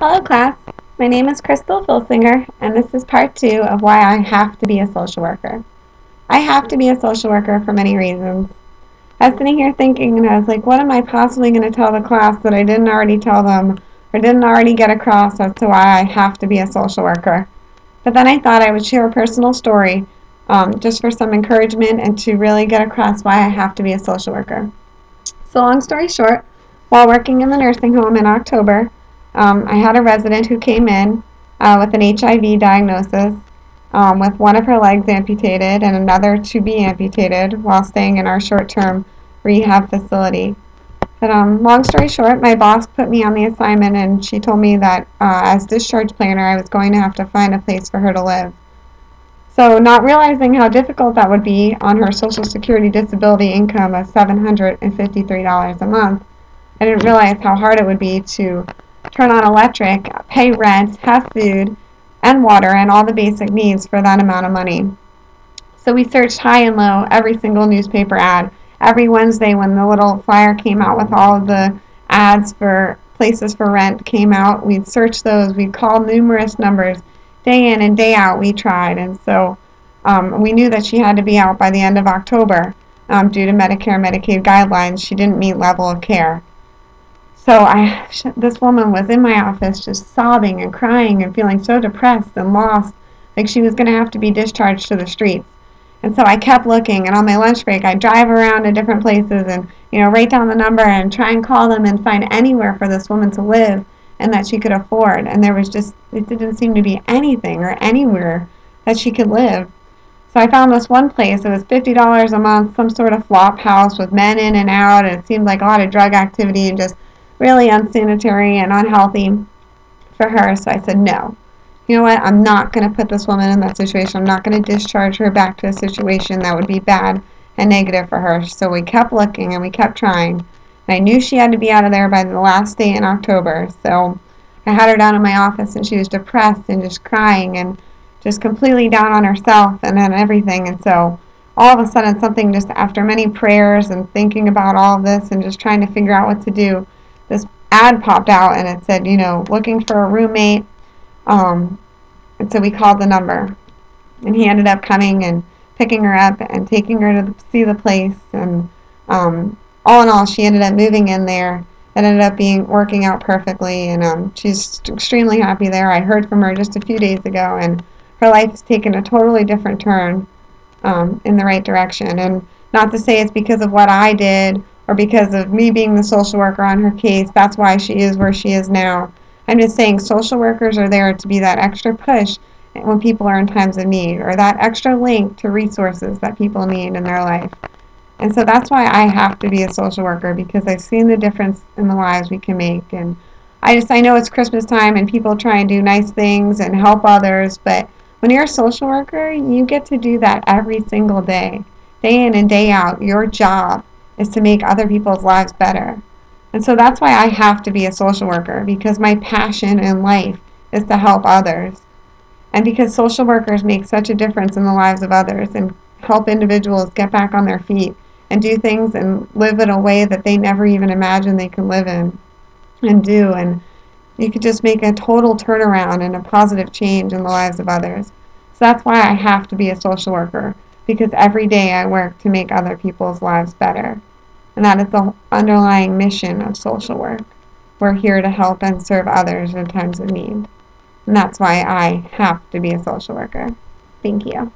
Hello class, my name is Crystal Filsinger and this is part 2 of why I have to be a social worker. I have to be a social worker for many reasons. I was sitting here thinking and I was like, what am I possibly going to tell the class that I didn't already tell them or didn't already get across as to why I have to be a social worker. But then I thought I would share a personal story just for some encouragement and to really get across why I have to be a social worker. So long story short, while working in the nursing home in October, I had a resident who came in with an HIV diagnosis, with one of her legs amputated and another to be amputated while staying in our short-term rehab facility. But long story short, my boss put me on the assignment and she told me that as discharge planner I was going to have to find a place for her to live. So not realizing how difficult that would be on her Social Security disability income of $753 a month, I didn't realize how hard it would be to turn on electric, pay rent, have food and water and all the basic needs for that amount of money. So we searched high and low every single newspaper ad. Every Wednesday when the little flyer came out with all of the ads for places for rent came out, we'd search those, we'd call numerous numbers. Day in and day out we tried, and so we knew that she had to be out by the end of October due to Medicare and Medicaid guidelines. She didn't meet level of care. So this woman was in my office just sobbing and crying and feeling so depressed and lost, like she was going to have to be discharged to the streets. And so I kept looking, and on my lunch break I'd drive around to different places and write down the number and try and call them and find anywhere for this woman to live and that she could afford. And there was just, it didn't seem to be anything or anywhere that she could live. So I found this one place. It was $50 a month, some sort of flop house with men in and out, and it seemed like a lot of drug activity and just really unsanitary and unhealthy for her. So I said, no. You know what? I'm not going to put this woman in that situation. I'm not going to discharge her back to a situation that would be bad and negative for her. So we kept looking and we kept trying. And I knew she had to be out of there by the last day in October. So I had her down in my office and she was depressed and just crying and just completely down on herself and on everything. And so all of a sudden something, just after many prayers and thinking about all of this and just trying to figure out what to do, this ad popped out and it said, looking for a roommate. And so we called the number, and he ended up coming and picking her up and taking her to see the place. And all in all, she ended up moving in there. It ended up working out perfectly, and she's extremely happy there. I heard from her just a few days ago, and her life has taken a totally different turn in the right direction. And not to say it's because of what I did or because of me being the social worker on her case. That's why she is where she is now. I'm just saying social workers are there to be that extra push when people are in times of need, or that extra link to resources that people need in their life. And so that's why I have to be a social worker, because I've seen the difference in the lives we can make. And I know it's Christmas time and people try and do nice things and help others, but when you're a social worker, you get to do that every single day. Day in and day out, your job is to make other people's lives better. And so that's why I have to be a social worker, because my passion in life is to help others. And because social workers make such a difference in the lives of others and help individuals get back on their feet and do things and live in a way that they never even imagined they could live in and do. And you could just make a total turnaround and a positive change in the lives of others. So that's why I have to be a social worker, because every day I work to make other people's lives better. And that is the underlying mission of social work. We're here to help and serve others in times of need. And that's why I have to be a social worker. Thank you.